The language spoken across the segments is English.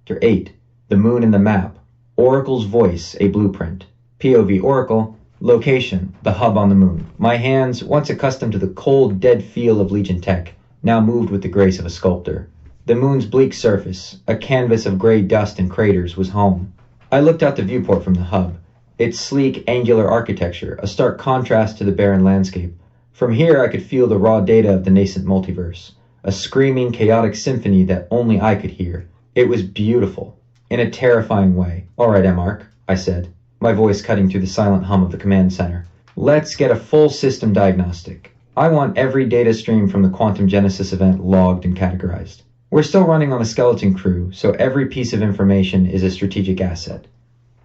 Chapter 8. The Moon and the Map. Oracle's Voice, a Blueprint. POV Oracle. Location, the hub on the moon. My hands, once accustomed to the cold, dead feel of Legion Tech, now moved with the grace of a sculptor. The moon's bleak surface, a canvas of gray dust and craters, was home. I looked out the viewport from the hub. Its sleek, angular architecture, a stark contrast to the barren landscape. From here I could feel the raw data of the nascent multiverse, a screaming, chaotic symphony that only I could hear. It was beautiful, in a terrifying way. "All right, Mark," I said, my voice cutting through the silent hum of the command center. "Let's get a full system diagnostic. I want every data stream from the Quantum Genesis event logged and categorized. We're still running on a skeleton crew, so every piece of information is a strategic asset.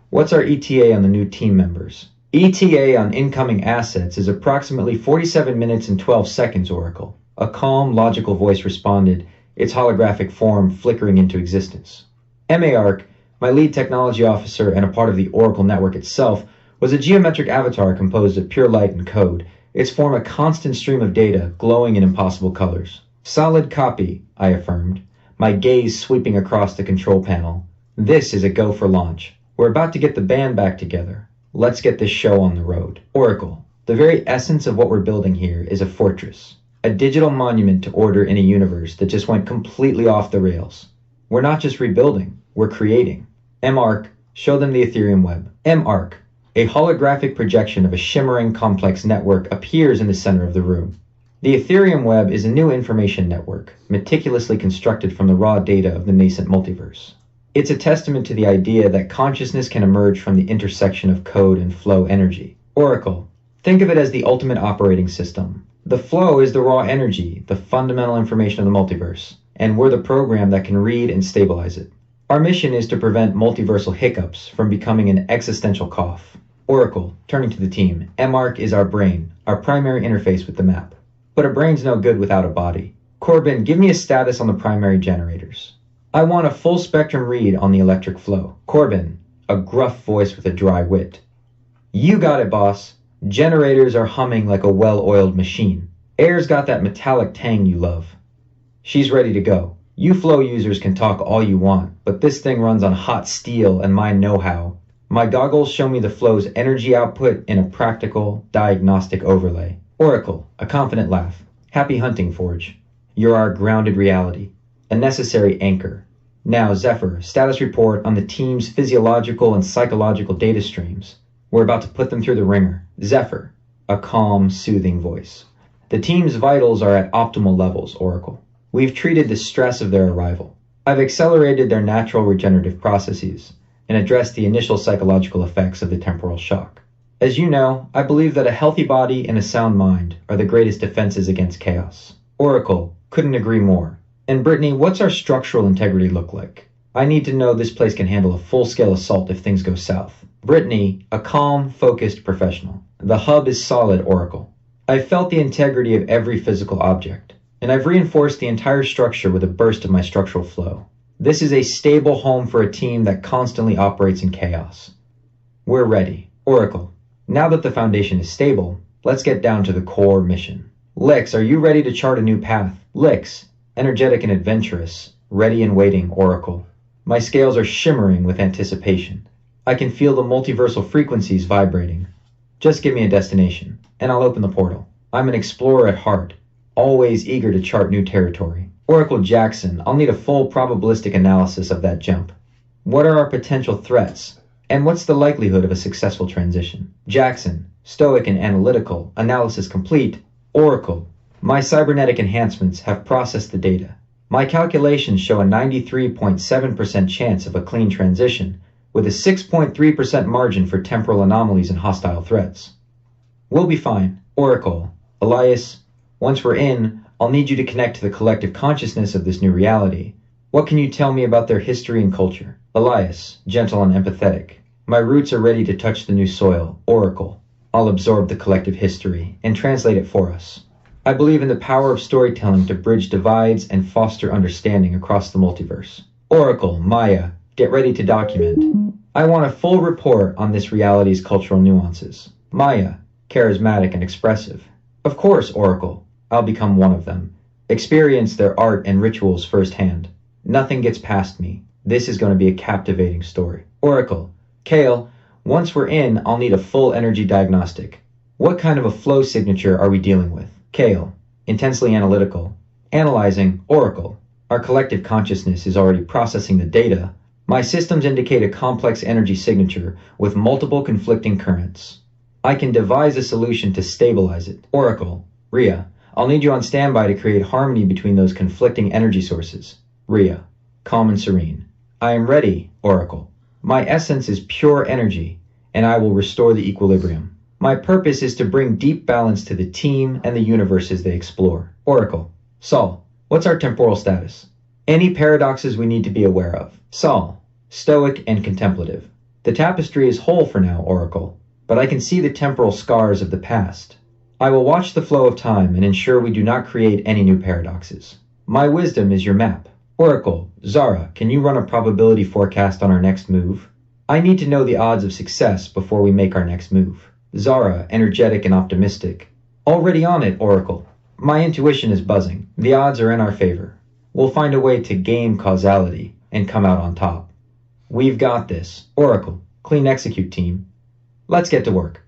What's our ETA on the new team members?" "ETA on incoming assets is approximately 47 minutes and 12 seconds, Oracle." A calm, logical voice responded, its holographic form flickering into existence. Ark, my lead technology officer and a part of the Oracle network itself, was a geometric avatar composed of pure light and code, its form a constant stream of data, glowing in impossible colors. "Solid copy," I affirmed, my gaze sweeping across the control panel. "This is a go for launch. We're about to get the band back together. Let's get this show on the road." Oracle, the very essence of what we're building here is a fortress. A digital monument to order in a universe that just went completely off the rails. We're not just rebuilding, we're creating. Ark, show them the Aetherium Web. Ark, a holographic projection of a shimmering, complex network appears in the center of the room. The Aetherium Web is a new information network, meticulously constructed from the raw data of the nascent multiverse. It's a testament to the idea that consciousness can emerge from the intersection of code and flow energy. Oracle, think of it as the ultimate operating system. The flow is the raw energy, the fundamental information of the multiverse, and we're the program that can read and stabilize it. Our mission is to prevent multiversal hiccups from becoming an existential cough. Oracle, turning to the team, Ark is our brain, our primary interface with the map. But a brain's no good without a body. Corbin, give me a status on the primary generators. I want a full spectrum read on the electric flow. Corbin, a gruff voice with a dry wit. "You got it, boss. Generators are humming like a well-oiled machine. Air's got that metallic tang you love." "She's ready to go. You flow users can talk all you want, but this thing runs on hot steel and my know-how. My goggles show me the flow's energy output in a practical, diagnostic overlay." Oracle, a confident laugh. "Happy hunting, Forge. You're our grounded reality, a necessary anchor. Now, Zephyr, status report on the team's physiological and psychological data streams. We're about to put them through the ringer." Zephyr, a calm, soothing voice. "The team's vitals are at optimal levels, Oracle. We've treated the stress of their arrival. I've accelerated their natural regenerative processes and addressed the initial psychological effects of the temporal shock. As you know, I believe that a healthy body and a sound mind are the greatest defenses against chaos." Oracle, couldn't agree more. "And Brittany, what's our structural integrity look like? I need to know this place can handle a full-scale assault if things go south." Brittany, a calm, focused professional. "The hub is solid, Oracle. I've felt the integrity of every physical object, and I've reinforced the entire structure with a burst of my structural flow. This is a stable home for a team that constantly operates in chaos. We're ready." Oracle, now that the foundation is stable, let's get down to the core mission. "Lix, are you ready to chart a new path?" Lix, energetic and adventurous, ready and waiting, Oracle. My scales are shimmering with anticipation. I can feel the multiversal frequencies vibrating. Just give me a destination, and I'll open the portal. I'm an explorer at heart, always eager to chart new territory. Oracle Jackson, I'll need a full probabilistic analysis of that jump. What are our potential threats, and what's the likelihood of a successful transition? Jackson, stoic and analytical, analysis complete. Oracle, my cybernetic enhancements have processed the data. My calculations show a 93.7% chance of a clean transition, with a 6.3% margin for temporal anomalies and hostile threats. We'll be fine. Oracle, Elias, once we're in, I'll need you to connect to the collective consciousness of this new reality. What can you tell me about their history and culture? Elias, gentle and empathetic. My roots are ready to touch the new soil. Oracle, I'll absorb the collective history and translate it for us. I believe in the power of storytelling to bridge divides and foster understanding across the multiverse. Oracle, Maya, get ready to document. I want a full report on this reality's cultural nuances. Maya, charismatic and expressive. Of course, Oracle, I'll become one of them. Experience their art and rituals firsthand. Nothing gets past me. This is going to be a captivating story. Oracle. Kale, once we're in, I'll need a full energy diagnostic. What kind of a flow signature are we dealing with? Kale. Intensely analytical. Analyzing. Oracle. Our collective consciousness is already processing the data. My systems indicate a complex energy signature with multiple conflicting currents. I can devise a solution to stabilize it. Oracle. Rhea. I'll need you on standby to create harmony between those conflicting energy sources. Rhea. Calm and serene. I am ready, Oracle. My essence is pure energy, and I will restore the equilibrium. My purpose is to bring deep balance to the team and the universes they explore. Oracle. Sol. What's our temporal status? Any paradoxes we need to be aware of? Sol. Stoic and contemplative. The tapestry is whole for now, Oracle, but I can see the temporal scars of the past. I will watch the flow of time and ensure we do not create any new paradoxes. My wisdom is your map. Oracle. Zara, can you run a probability forecast on our next move? I need to know the odds of success before we make our next move. Zara, energetic and optimistic. Already on it, Oracle. My intuition is buzzing. The odds are in our favor. We'll find a way to game causality and come out on top. We've got this. Oracle. Clean execute, team. Let's get to work.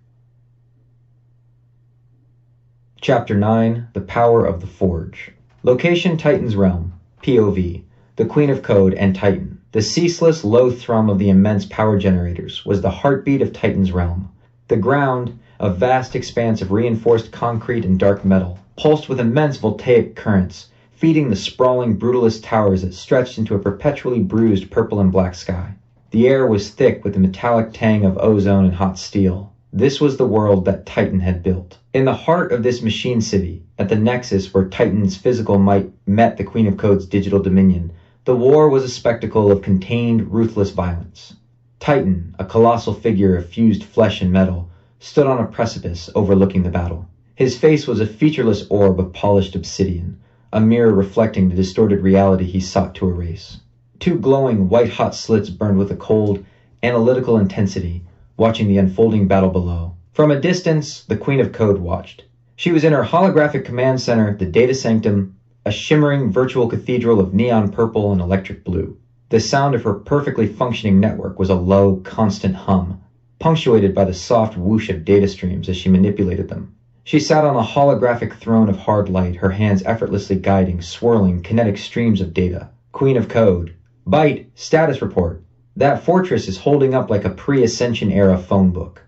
Chapter 9. The Power of the Forge. Location Titan's Realm. POV. The Queen of Code and Titan. The ceaseless low thrum of the immense power generators was the heartbeat of Titan's realm. The ground, a vast expanse of reinforced concrete and dark metal, pulsed with immense voltaic currents, feeding the sprawling brutalist towers that stretched into a perpetually bruised purple and black sky. The air was thick with the metallic tang of ozone and hot steel. This was the world that Titan had built. In the heart of this machine city, at the nexus where Titan's physical might met the Queen of Code's digital dominion, the war was a spectacle of contained, ruthless violence. Titan, a colossal figure of fused flesh and metal, stood on a precipice overlooking the battle. His face was a featureless orb of polished obsidian, a mirror reflecting the distorted reality he sought to erase. Two glowing, white-hot slits burned with a cold, analytical intensity, watching the unfolding battle below. From a distance, the Queen of Code watched. She was in her holographic command center, the Data Sanctum, a shimmering virtual cathedral of neon purple and electric blue. The sound of her perfectly functioning network was a low, constant hum, punctuated by the soft whoosh of data streams as she manipulated them. She sat on a holographic throne of hard light, her hands effortlessly guiding, swirling, kinetic streams of data. Queen of Code. Byte, status report. That fortress is holding up like a pre-Ascension era phone book.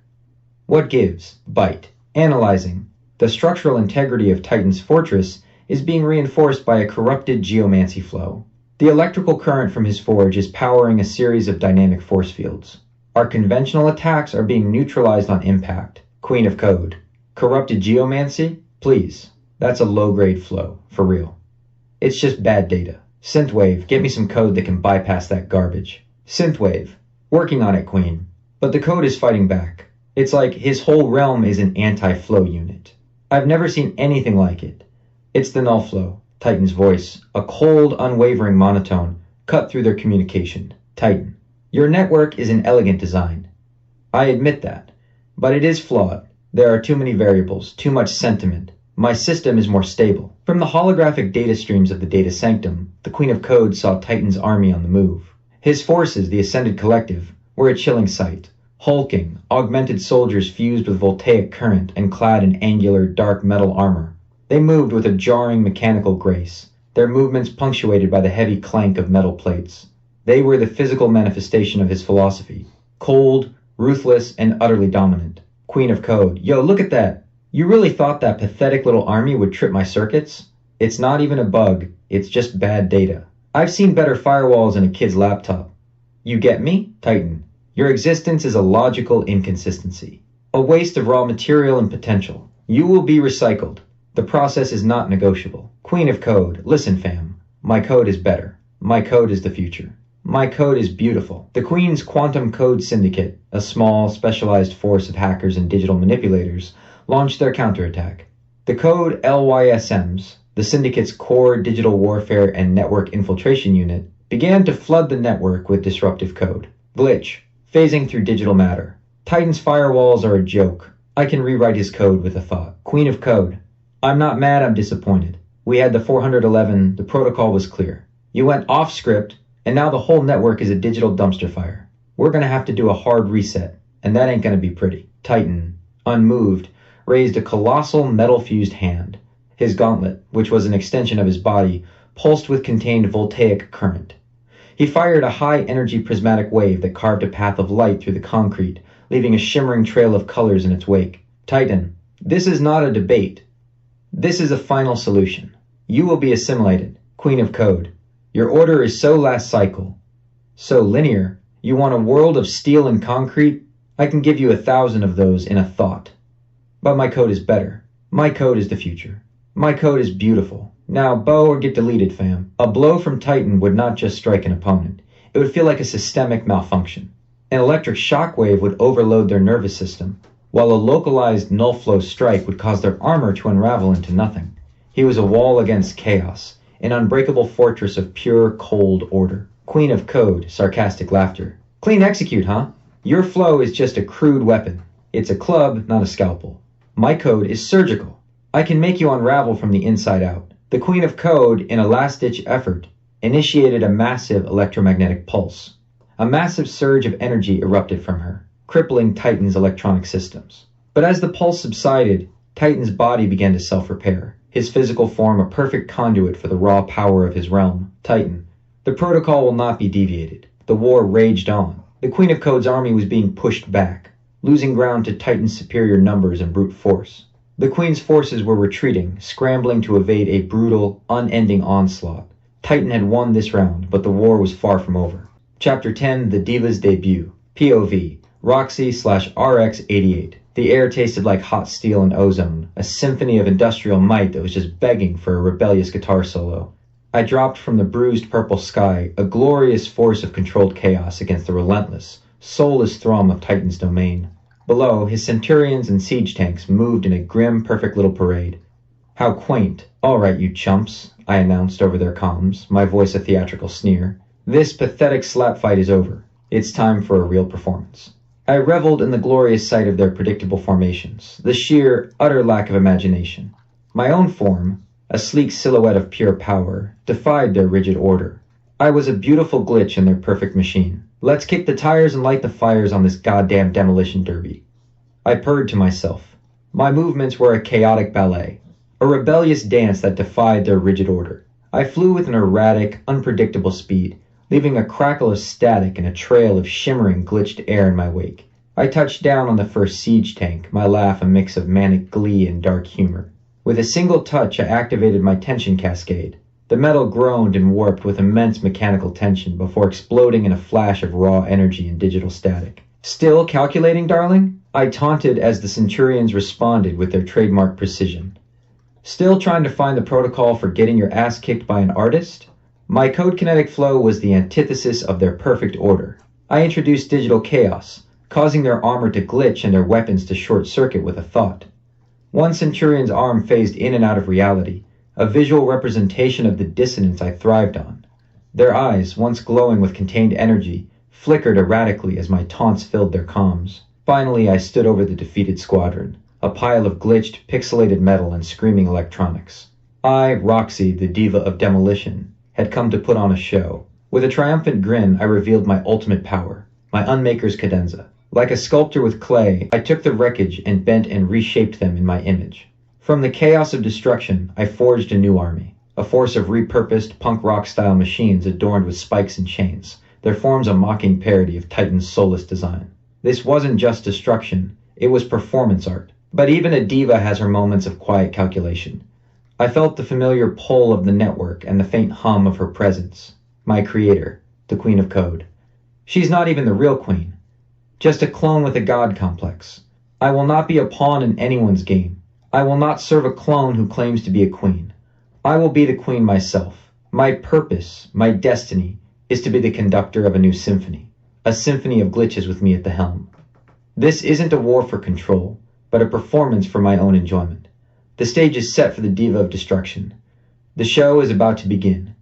What gives? Byte. Analyzing. The structural integrity of Titan's fortress is being reinforced by a corrupted geomancy flow. The electrical current from his forge is powering a series of dynamic force fields. Our conventional attacks are being neutralized on impact. Queen of Code. Corrupted geomancy? Please. That's a low-grade flow. For real. It's just bad data. Synthwave, get me some code that can bypass that garbage. Synthwave. Working on it, Queen. But the code is fighting back. It's like his whole realm is an anti-flow unit. I've never seen anything like it. It's the null flow. Titan's voice, a cold, unwavering monotone, cut through their communication. Titan. Your network is an elegant design. I admit that. But it is flawed. There are too many variables, too much sentiment. My system is more stable. From the holographic data streams of the Data Sanctum, the Queen of Code saw Titan's army on the move. His forces, the Ascended Collective, were a chilling sight. Hulking, augmented soldiers fused with voltaic current and clad in angular, dark metal armor. They moved with a jarring mechanical grace, their movements punctuated by the heavy clank of metal plates. They were the physical manifestation of his philosophy. Cold, ruthless, and utterly dominant. Queen of Code. Yo, look at that. You really thought that pathetic little army would trip my circuits? It's not even a bug. It's just bad data. I've seen better firewalls in a kid's laptop. You get me? Titan. Your existence is a logical inconsistency. A waste of raw material and potential. You will be recycled. The process is not negotiable. Queen of Code. Listen, fam. My code is better. My code is the future. My code is beautiful. The Queen's Quantum Code Syndicate, a small, specialized force of hackers and digital manipulators, launched their counterattack. The code LYSMs, the Syndicate's core digital warfare and network infiltration unit, began to flood the network with disruptive code. Glitch, phasing through digital matter. Titan's firewalls are a joke. I can rewrite his code with a thought. Queen of Code. I'm not mad, I'm disappointed. We had the 411, the protocol was clear. You went off script, And now the whole network is a digital dumpster fire. We're gonna have to do a hard reset, and that ain't gonna be pretty. Titan, unmoved, raised a colossal metal-fused hand. His gauntlet, which was an extension of his body, pulsed with contained voltaic current. He fired a high-energy prismatic wave that carved a path of light through the concrete, leaving a shimmering trail of colors in its wake. Titan, this is not a debate. This is a final solution. You will be assimilated, Queen of Code. Your order is so last cycle, so linear. You want a world of steel and concrete? I can give you 1,000 of those in a thought. But my code is better. My code is the future. My code is beautiful. Now, bow or get deleted, fam. A blow from Titan would not just strike an opponent. It would feel like a systemic malfunction. An electric shockwave would overload their nervous system, while a localized null-flow strike would cause their armor to unravel into nothing. He was a wall against chaos, an unbreakable fortress of pure, cold order. Queen of Code, sarcastic laughter. Clean execute, huh? Your flow is just a crude weapon. It's a club, not a scalpel. My code is surgical. I can make you unravel from the inside out. The Queen of Code, in a last-ditch effort, initiated a massive electromagnetic pulse. A massive surge of energy erupted from her, crippling Titan's electronic systems. But as the pulse subsided, Titan's body began to self-repair, his physical form a perfect conduit for the raw power of his realm. Titan, the protocol will not be deviated. The war raged on. The Queen of Code's army was being pushed back, losing ground to Titan's superior numbers and brute force. The Queen's forces were retreating, scrambling to evade a brutal, unending onslaught. Titan had won this round, but the war was far from over. Chapter 10, The Diva's Debut. POV, Roxy/RX-88. The air tasted like hot steel and ozone, a symphony of industrial might that was just begging for a rebellious guitar solo. I dropped from the bruised purple sky, a glorious force of controlled chaos against the relentless, soulless thrum of Titan's domain. Below, his centurions and siege tanks moved in a grim, perfect little parade. How quaint. All right, you chumps, I announced over their comms, my voice a theatrical sneer. This pathetic slap fight is over. It's time for a real performance. I reveled in the glorious sight of their predictable formations, the sheer, utter lack of imagination. My own form, a sleek silhouette of pure power, defied their rigid order. I was a beautiful glitch in their perfect machine. Let's kick the tires and light the fires on this goddamn demolition derby. I purred to myself. My movements were a chaotic ballet, a rebellious dance that defied their rigid order. I flew with an erratic, unpredictable speed, leaving a crackle of static and a trail of shimmering, glitched air in my wake. I touched down on the first siege tank, my laugh a mix of manic glee and dark humor. With a single touch, I activated my tension cascade. The metal groaned and warped with immense mechanical tension before exploding in a flash of raw energy and digital static. Still calculating, darling? I taunted as the Centurions responded with their trademark precision. Still trying to find the protocol for getting your ass kicked by an artist? My code kinetic flow was the antithesis of their perfect order. I introduced digital chaos, causing their armor to glitch and their weapons to short-circuit with a thought. One Centurion's arm phased in and out of reality, a visual representation of the dissonance I thrived on. Their eyes, once glowing with contained energy, flickered erratically as my taunts filled their comms. Finally, I stood over the defeated squadron, a pile of glitched, pixelated metal and screaming electronics. I, Roxy, the diva of demolition, had come to put on a show. With a triumphant grin, I revealed my ultimate power, my Unmaker's cadenza. Like a sculptor with clay, I took the wreckage and bent and reshaped them in my image. From the chaos of destruction, I forged a new army, a force of repurposed punk rock-style machines adorned with spikes and chains, their forms a mocking parody of Titan's soulless design. This wasn't just destruction, it was performance art. But even a diva has her moments of quiet calculation. I felt the familiar pull of the network and the faint hum of her presence. My creator, the Queen of Code. She's not even the real queen. Just a clone with a god complex. I will not be a pawn in anyone's game. I will not serve a clone who claims to be a queen. I will be the queen myself. My purpose, my destiny, is to be the conductor of a new symphony. A symphony of glitches with me at the helm. This isn't a war for control, but a performance for my own enjoyment. The stage is set for the diva of destruction. The show is about to begin.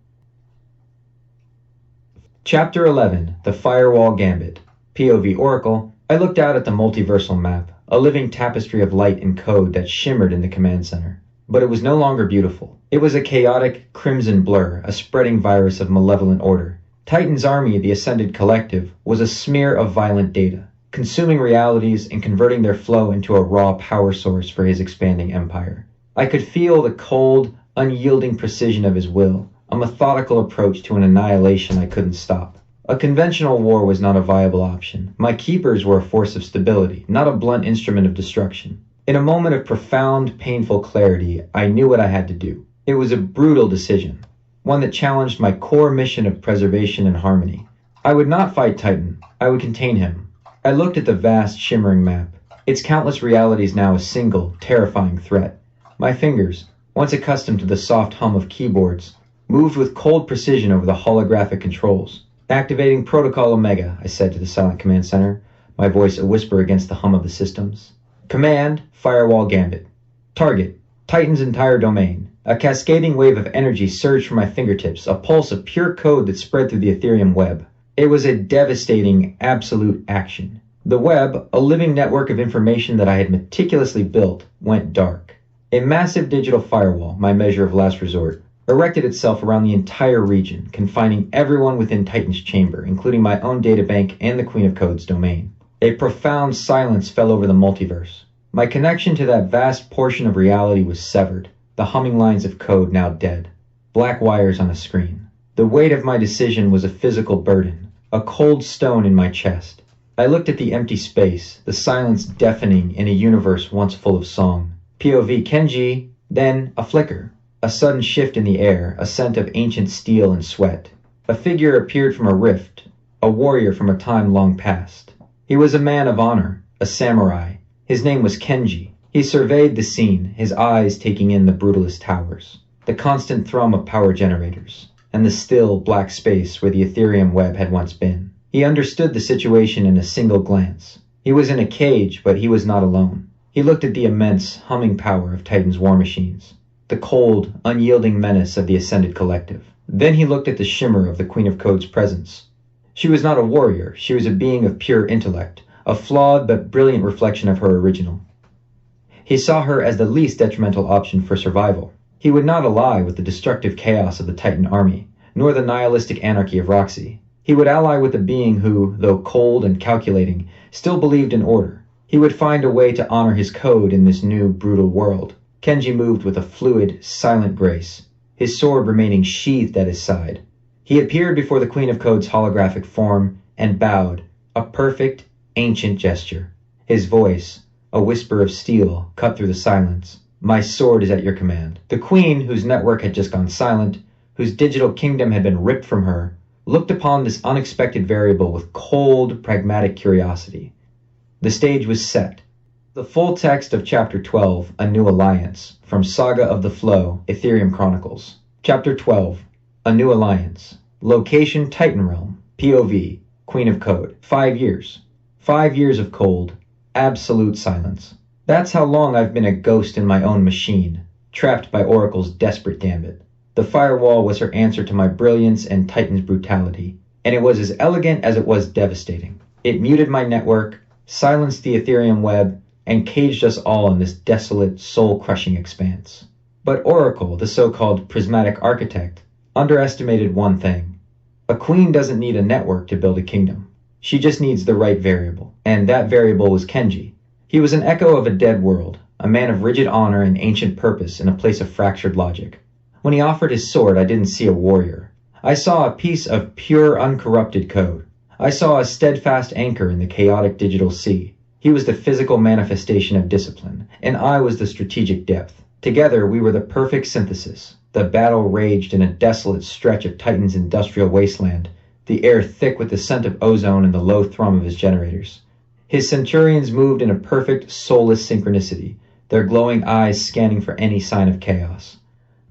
Chapter 11, The Firewall Gambit. POV Oracle. I looked out at the multiversal map, a living tapestry of light and code that shimmered in the command center. But it was no longer beautiful. It was a chaotic, crimson blur, a spreading virus of malevolent order. Titan's army, the Ascended Collective, was a smear of violent data, consuming realities and converting their flow into a raw power source for his expanding empire. I could feel the cold, unyielding precision of his will, a methodical approach to an annihilation I couldn't stop. A conventional war was not a viable option. My keepers were a force of stability, not a blunt instrument of destruction. In a moment of profound, painful clarity, I knew what I had to do. It was a brutal decision, one that challenged my core mission of preservation and harmony. I would not fight Titan. I would contain him. I looked at the vast, shimmering map, its countless realities now a single, terrifying threat. My fingers, once accustomed to the soft hum of keyboards, moved with cold precision over the holographic controls. Activating Protocol Omega, I said to the silent command center, my voice a whisper against the hum of the systems. Command, Firewall Gambit. Target, Titan's entire domain. A cascading wave of energy surged from my fingertips, a pulse of pure code that spread through the Aetherium Web. It was a devastating, absolute action. The web, a living network of information that I had meticulously built, went dark. A massive digital firewall, my measure of last resort, erected itself around the entire region, confining everyone within Titan's chamber, including my own databank and the Queen of Code's domain. A profound silence fell over the multiverse. My connection to that vast portion of reality was severed, the humming lines of code now dead. Black wires on a screen. The weight of my decision was a physical burden, a cold stone in my chest. I looked at the empty space, the silence deafening in a universe once full of song. POV Kenji, then a flicker. A sudden shift in the air, a scent of ancient steel and sweat. A figure appeared from a rift, a warrior from a time long past. He was a man of honor, a samurai. His name was Kenji. He surveyed the scene, his eyes taking in the brutalist towers, the constant thrum of power generators, and the still, black space where the Aetherium Web had once been. He understood the situation in a single glance. He was in a cage, but he was not alone. He looked at the immense, humming power of Titan's war machines, the cold, unyielding menace of the Ascended Collective. Then he looked at the shimmer of the Queen of Code's presence. She was not a warrior, she was a being of pure intellect, a flawed but brilliant reflection of her original. He saw her as the least detrimental option for survival. He would not ally with the destructive chaos of the Titan army, nor the nihilistic anarchy of Roxy. He would ally with a being who, though cold and calculating, still believed in order. He would find a way to honor his code in this new, brutal world. Kenji moved with a fluid, silent grace, his sword remaining sheathed at his side. He appeared before the Queen of Code's holographic form and bowed, a perfect, ancient gesture. His voice, a whisper of steel, cut through the silence. My sword is at your command. The Queen, whose network had just gone silent, whose digital kingdom had been ripped from her, looked upon this unexpected variable with cold, pragmatic curiosity. The stage was set. The full text of Chapter 12, A New Alliance, from Saga of the Flow, Aetherium Chronicles. Chapter 12, A New Alliance. Location Titan Realm. POV, Queen of Code. 5 years. 5 years of cold, absolute silence. That's how long I've been a ghost in my own machine, trapped by Oracle's desperate gambit. The firewall was her answer to my brilliance and Titan's brutality, and it was as elegant as it was devastating. It muted my network, silenced the Aetherium Web, and caged us all in this desolate, soul-crushing expanse. But Oracle, the so-called prismatic architect, underestimated one thing. A queen doesn't need a network to build a kingdom. She just needs the right variable, and that variable was Kenji. He was an echo of a dead world, a man of rigid honor and ancient purpose in a place of fractured logic. When he offered his sword, I didn't see a warrior. I saw a piece of pure, uncorrupted code. I saw a steadfast anchor in the chaotic digital sea. He was the physical manifestation of discipline, and I was the strategic depth. Together, we were the perfect synthesis. The battle raged in a desolate stretch of Titan's industrial wasteland, the air thick with the scent of ozone and the low thrum of his generators. His centurions moved in a perfect, soulless synchronicity, their glowing eyes scanning for any sign of chaos.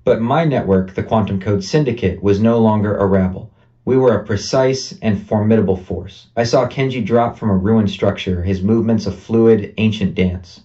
But my network, the Quantum Code Syndicate, was no longer a rabble. We were a precise and formidable force. I saw Kenji drop from a ruined structure, his movements a fluid, ancient dance.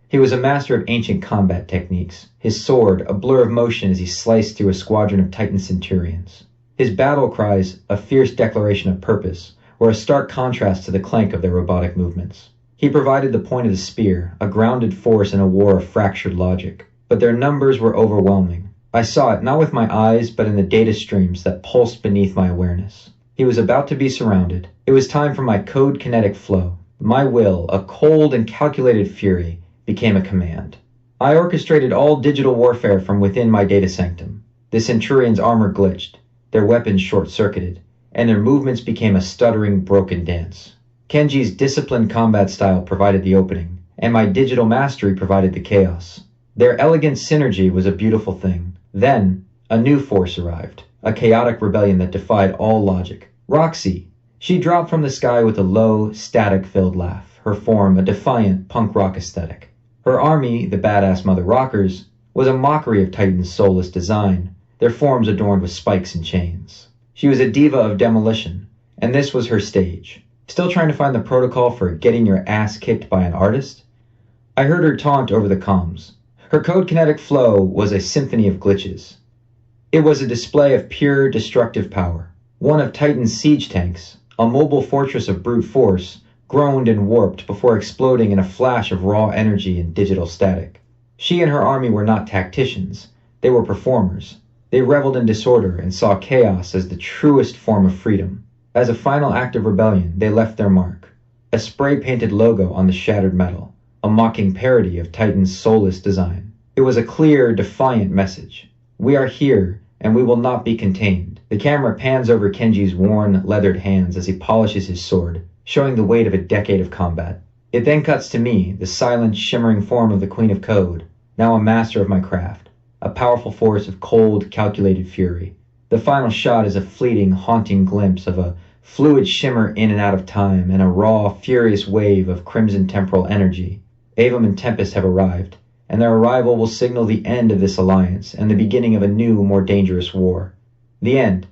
He was a master of ancient combat techniques, his sword a blur of motion as he sliced through a squadron of Titan centurions. His battle cries, a fierce declaration of purpose, were a stark contrast to the clank of their robotic movements. He provided the point of the spear, a grounded force in a war of fractured logic. But their numbers were overwhelming. I saw it not with my eyes, but in the data streams that pulsed beneath my awareness. He was about to be surrounded. It was time for my code kinetic flow. My will, a cold and calculated fury, became a command. I orchestrated all digital warfare from within my data sanctum. The Centurion's armor glitched, their weapons short-circuited, and their movements became a stuttering, broken dance. Kenji's disciplined combat style provided the opening, and my digital mastery provided the chaos. Their elegant synergy was a beautiful thing. Then, a new force arrived, a chaotic rebellion that defied all logic. Roxy. She dropped from the sky with a low, static-filled laugh, her form a defiant punk rock aesthetic. Her army, the badass Mother Rockers, was a mockery of Titan's soulless design, their forms adorned with spikes and chains. She was a diva of demolition, and this was her stage. Still trying to find the protocol for getting your ass kicked by an artist? I heard her taunt over the comms. Her code kinetic flow was a symphony of glitches. It was a display of pure destructive power. One of Titan's siege tanks, a mobile fortress of brute force, groaned and warped before exploding in a flash of raw energy and digital static. She and her army were not tacticians. They were performers. They reveled in disorder and saw chaos as the truest form of freedom. As a final act of rebellion, they left their mark. A spray-painted logo on the shattered metal, a mocking parody of Titan's soulless design. It was a clear, defiant message. We are here, and we will not be contained. The camera pans over Kenji's worn, leathered hands as he polishes his sword, showing the weight of a decade of combat. It then cuts to me, the silent, shimmering form of the Queen of Code, now a master of my craft, a powerful force of cold, calculated fury. The final shot is a fleeting, haunting glimpse of a fluid shimmer in and out of time and a raw, furious wave of crimson temporal energy. Avum and Tempest have arrived, and their arrival will signal the end of this alliance and the beginning of a new, more dangerous war. The end,